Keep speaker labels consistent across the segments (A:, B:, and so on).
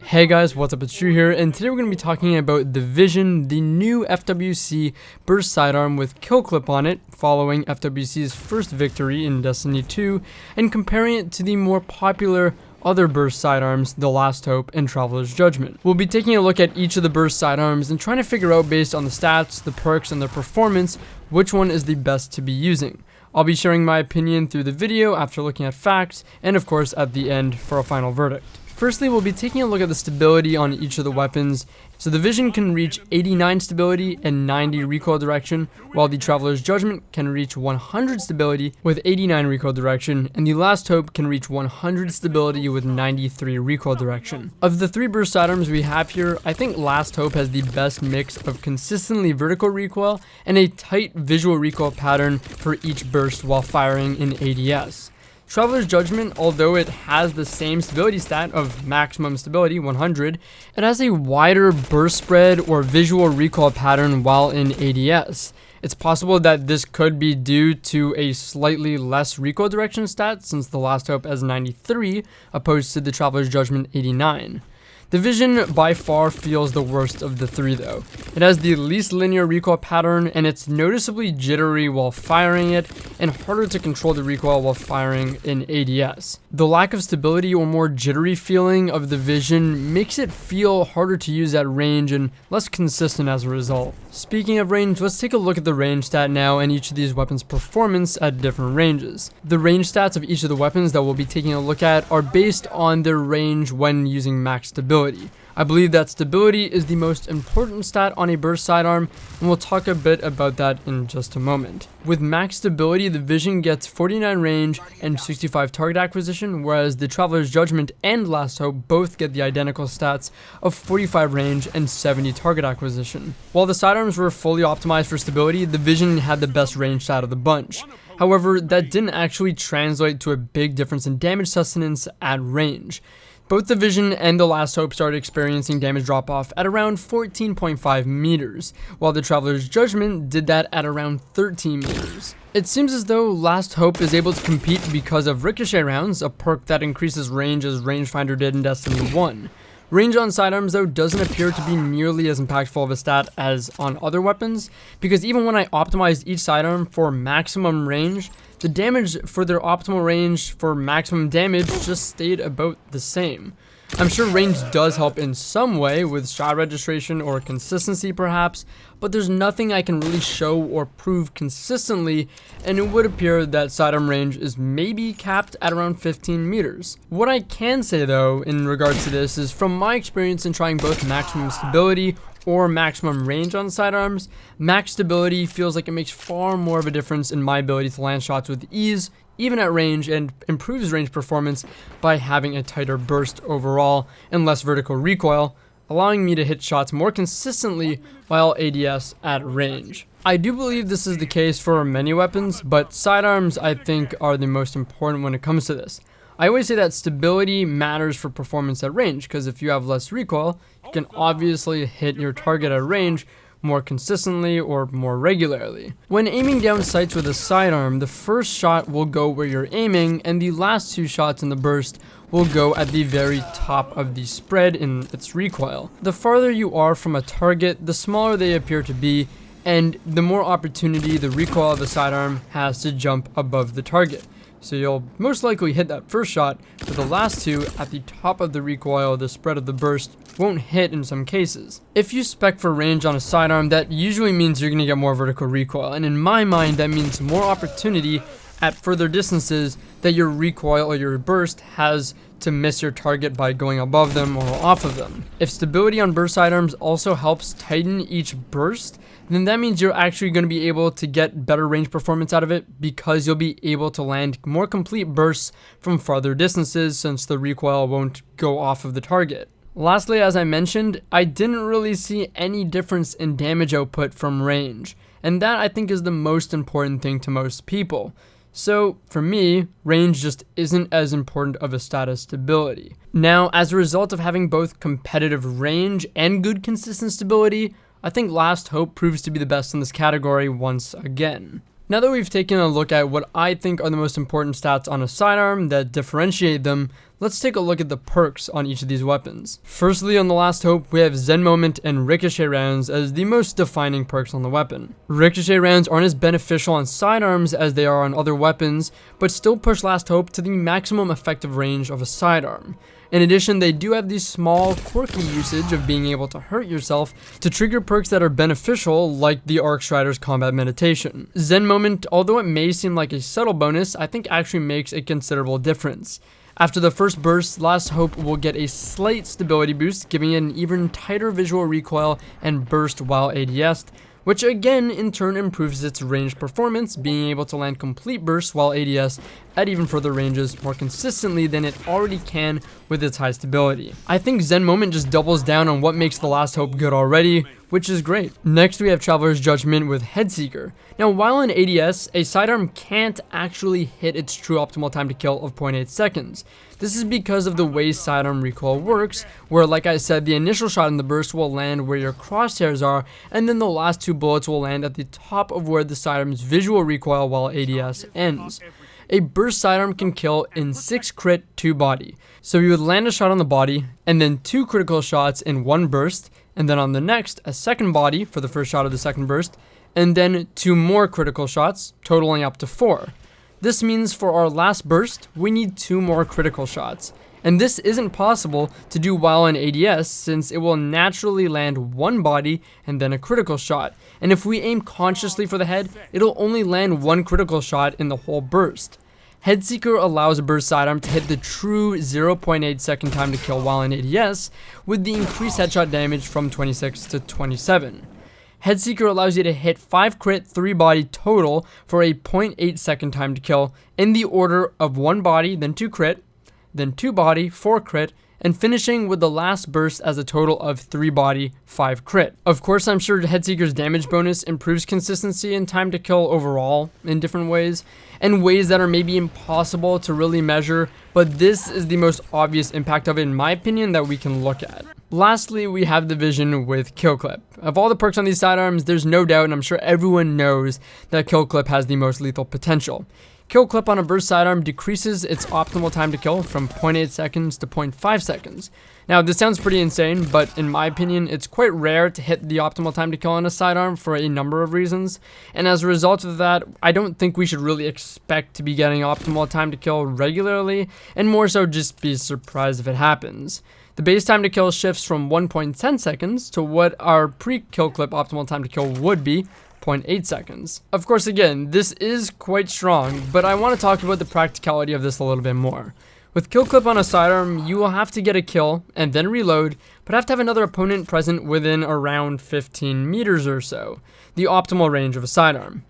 A: Hey guys, what's up? It's Drew here, and today we're going to be talking about the Vision, the new FWC burst sidearm with kill clip on it, following FWC's first victory in Destiny 2, and comparing it to the more popular other burst sidearms, the Last Hope and Traveler's Judgment. We'll be taking a look at each of the burst sidearms and trying to figure out, based on the stats, the perks, and the performance, which one is the best to be using. I'll be sharing my opinion through the video after looking at facts, and of course at the end for a final verdict. Firstly, we'll be taking a look at the stability on each of the weapons. So the Vision can reach 89 stability and 90 recoil direction, while the Traveler's Judgment can reach 100 stability with 89 recoil direction, and the Last Hope can reach 100 stability with 93 recoil direction. Of the three burst sidearms we have here, I think Last Hope has the best mix of consistently vertical recoil and a tight visual recoil pattern for each burst while firing in ADS. Traveler's Judgment, although it has the same stability stat of maximum stability, 100, it has a wider burst spread or visual recoil pattern while in ADS. It's possible that this could be due to a slightly less recoil direction stat, since the Last Hope has 93, opposed to the Traveler's Judgment 89. The Vision by far feels the worst of the three though. It has the least linear recoil pattern, and it's noticeably jittery while firing it, and harder to control the recoil while firing in ADS. The lack of stability or more jittery feeling of the Vision makes it feel harder to use at range and less consistent as a result. Speaking of range, let's take a look at the range stat now and each of these weapons' performance at different ranges. The range stats of each of the weapons that we'll be taking a look at are based on their range when using max stability. I believe that stability is the most important stat on a burst sidearm, and we'll talk a bit about that in just a moment. With max stability, the Vision gets 49 range and 65 target acquisition, whereas the Traveler's Judgment and Last Hope both get the identical stats of 45 range and 70 target acquisition. While the sidearms were fully optimized for stability, the Vision had the best range stat of the bunch. However, that didn't actually translate to a big difference in damage sustenance at range. Both the Vision and the Last Hope started experiencing damage drop-off at around 14.5 meters, while the Traveler's Judgment did that at around 13 meters. It seems as though Last Hope is able to compete because of ricochet rounds, a perk that increases range as Rangefinder did in Destiny 1. Range on sidearms though doesn't appear to be nearly as impactful of a stat as on other weapons, because even when I optimized each sidearm for maximum range, the damage for their optimal range for maximum damage just stayed about the same. I'm sure range does help in some way with shot registration or consistency perhaps, but there's nothing I can really show or prove consistently, and it would appear that sidearm range is maybe capped at around 15 meters. What I can say though in regards to this is, from my experience in trying both maximum stability or maximum range on sidearms, max stability feels like it makes far more of a difference in my ability to land shots with ease, even at range, and improves range performance by having a tighter burst overall and less vertical recoil, allowing me to hit shots more consistently while ADS at range. I do believe this is the case for many weapons, but sidearms I think are the most important when it comes to this. I always say that stability matters for performance at range, because if you have less recoil, you can obviously hit your target at range more consistently or more regularly. When aiming down sights with a sidearm, the first shot will go where you're aiming, and the last two shots in the burst will go at the very top of the spread in its recoil. The farther you are from a target, the smaller they appear to be, and the more opportunity the recoil of the sidearm has to jump above the target. So you'll most likely hit that first shot, but the last two at the top of the recoil, the spread of the burst, won't hit in some cases. If you spec for range on a sidearm, that usually means you're going to get more vertical recoil, and in my mind that means more opportunity at further distances that your recoil or your burst has to miss your target by going above them or off of them. If stability on burst sidearms also helps tighten each burst, then that means you're actually going to be able to get better range performance out of it, because you'll be able to land more complete bursts from farther distances, since the recoil won't go off of the target. Lastly, as I mentioned, I didn't really see any difference in damage output from range, and that I think is the most important thing to most people. So for me, range just isn't as important of a stat as stability. Now, as a result of having both competitive range and good consistent stability, I think Last Hope proves to be the best in this category once again. Now that we've taken a look at what I think are the most important stats on a sidearm that differentiate them, let's take a look at the perks on each of these weapons. Firstly, on the Last Hope, we have Zen Moment and Ricochet rounds as the most defining perks on the weapon. Ricochet rounds aren't as beneficial on sidearms as they are on other weapons, but still push Last Hope to the maximum effective range of a sidearm. In addition, they do have the small, quirky usage of being able to hurt yourself to trigger perks that are beneficial, like the Arc Strider's Combat Meditation. Zen Moment, although it may seem like a subtle bonus, I think actually makes a considerable difference. After the first burst, Last Hope will get a slight stability boost, giving it an even tighter visual recoil and burst while ADS'd, which again in turn improves its range performance, being able to land complete bursts while ADS at even further ranges more consistently than it already can with its high stability. I think Zen Moment just doubles down on what makes the Last Hope good already, which is great. Next we have Traveler's Judgment with Headseeker. Now while in ADS, a sidearm can't actually hit its true optimal time to kill of 0.8 seconds. This is because of the way sidearm recoil works, where like I said, the initial shot in the burst will land where your crosshairs are, and then the last two bullets will land at the top of where the sidearm's visual recoil while ADS ends. A burst sidearm can kill in 6 crit, 2 body. So you would land a shot on the body, and then 2 critical shots in 1 burst, and then on the next, a second body for the first shot of the second burst, and then 2 more critical shots, totaling up to 4. This means for our last burst, we need 2 more critical shots. And this isn't possible to do while in ADS, since it will naturally land 1 body and then a critical shot. And if we aim consciously for the head, it'll only land 1 critical shot in the whole burst. Headseeker allows a burst sidearm to hit the true 0.8 second time to kill while in ADS, with the increased headshot damage from 26 to 27. Headseeker allows you to hit 5 crit, 3 body total for a 0.8 second time to kill in the order of 1 body, then 2 crit, then 2 body, 4 crit, and finishing with the last burst as a total of 3 body, 5 crit. Of course, I'm sure Headseeker's damage bonus improves consistency and time to kill overall in different ways, and ways that are maybe impossible to really measure, but this is the most obvious impact of it in my opinion that we can look at. Lastly, we have the vision with Kill Clip. Of all the perks on these sidearms, there's no doubt, and I'm sure everyone knows, that Kill Clip has the most lethal potential. Kill Clip on a burst sidearm decreases its optimal time to kill from 0.8 seconds to 0.5 seconds. Now, this sounds pretty insane, but in my opinion, it's quite rare to hit the optimal time to kill on a sidearm for a number of reasons. And as a result of that, I don't think we should really expect to be getting optimal time to kill regularly, and more so just be surprised if it happens. The base time to kill shifts from 1.10 seconds to what our pre-Kill Clip optimal time to kill would be, 0.8 seconds. Of course, again, this is quite strong, but I want to talk about the practicality of this a little bit more. With Kill Clip on a sidearm, you will have to get a kill and then reload, but have to have another opponent present within around 15 meters or so, the optimal range of a sidearm.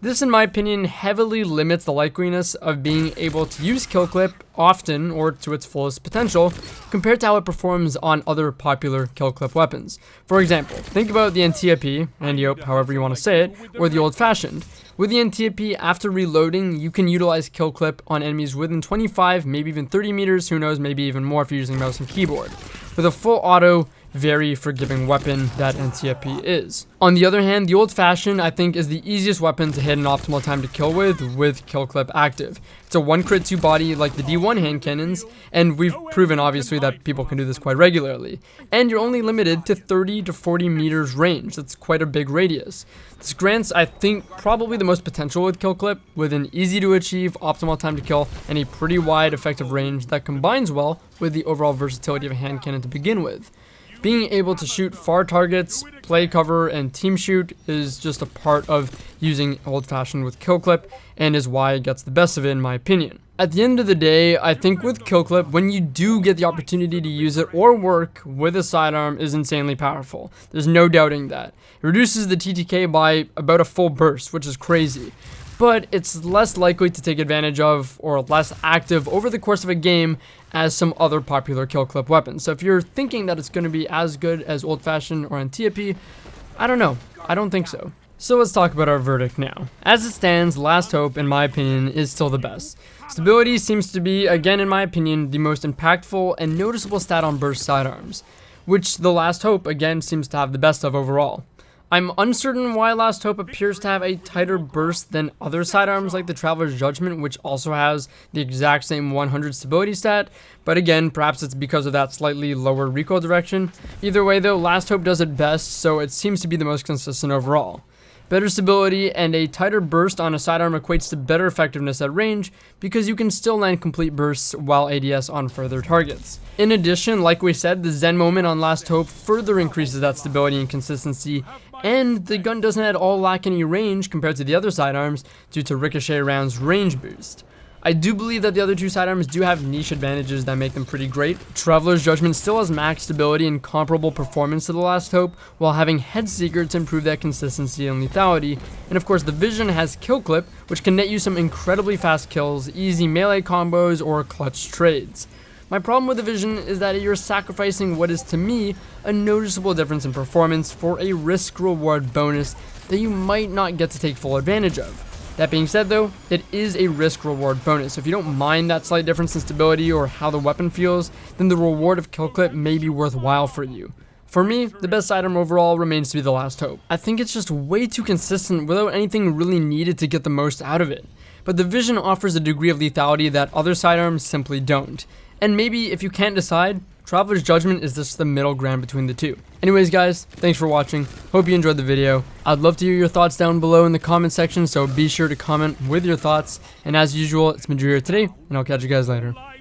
A: This, in my opinion, heavily limits the likeliness of being able to use Kill Clip often or to its fullest potential compared to how it performs on other popular Kill Clip weapons. For example, think about the NTIP, Antiope, however you want to say it, or the Old Fashioned. With the NTIP, after reloading, you can utilize Kill Clip on enemies within 25, maybe even 30 meters, who knows, maybe even more if you're using mouse and keyboard. With a full auto, very forgiving weapon that NTIP is. On the other hand, the Old Fashioned I think is the easiest weapon to hit an optimal time to kill with Kill Clip active. It's a 1 crit 2 body like the D1 hand cannons, and we've proven obviously that people can do this quite regularly. And you're only limited to 30 to 40 meters range. That's quite a big radius. This grants, I think, probably the most potential with Kill Clip, with an easy to achieve optimal time to kill and a pretty wide effective range that combines well with the overall versatility of a hand cannon to begin with. Being able to shoot far targets, play cover, and team shoot is just a part of using Old Fashioned with Kill Clip, and is why it gets the best of it in my opinion. At the end of the day, I think with Kill Clip, when you do get the opportunity to use it or work with a sidearm, is insanely powerful. There's no doubting that. It reduces the TTK by about a full burst, which is crazy. But it's less likely to take advantage of or less active over the course of a game as some other popular Kill Clip weapons. So if you're thinking that it's going to be as good as Old Fashioned or Antiope, I don't know. I don't think so. So let's talk about our verdict now. As it stands, Last Hope, in my opinion, is still the best. Stability seems to be, again in my opinion, the most impactful and noticeable stat on burst sidearms, which the Last Hope, again, seems to have the best of overall. I'm uncertain why Last Hope appears to have a tighter burst than other sidearms like the Traveler's Judgement, which also has the exact same 100 stability stat, but again, perhaps it's because of that slightly lower recoil direction. Either way though, Last Hope does it best, so it seems to be the most consistent overall. Better stability and a tighter burst on a sidearm equates to better effectiveness at range because you can still land complete bursts while ADS on further targets. In addition, like we said, the Zen moment on Last Hope further increases that stability and consistency, and the gun doesn't at all lack any range compared to the other sidearms due to ricochet rounds range boost. I do believe that the other two sidearms do have niche advantages that make them pretty great. Traveler's Judgement still has max stability and comparable performance to the Last Hope, while having Head Seeker to improve that consistency and lethality. And of course, the Vision has Kill Clip, which can net you some incredibly fast kills, easy melee combos, or clutch trades. My problem with the Vision is that you're sacrificing what is to me a noticeable difference in performance for a risk-reward bonus that you might not get to take full advantage of. That being said though, it is a risk-reward bonus, so if you don't mind that slight difference in stability or how the weapon feels, then the reward of Kill Clip may be worthwhile for you. For me, the best sidearm overall remains to be the Last Hope. I think it's just way too consistent without anything really needed to get the most out of it. But the Vision offers a degree of lethality that other sidearms simply don't. And maybe if you can't decide, Traveler's Judgement is just the middle ground between the two. Anyways guys, thanks for watching. Hope you enjoyed the video. I'd love to hear your thoughts down below in the comment section, so be sure to comment with your thoughts. And as usual, it's been Drew here today, and I'll catch you guys later.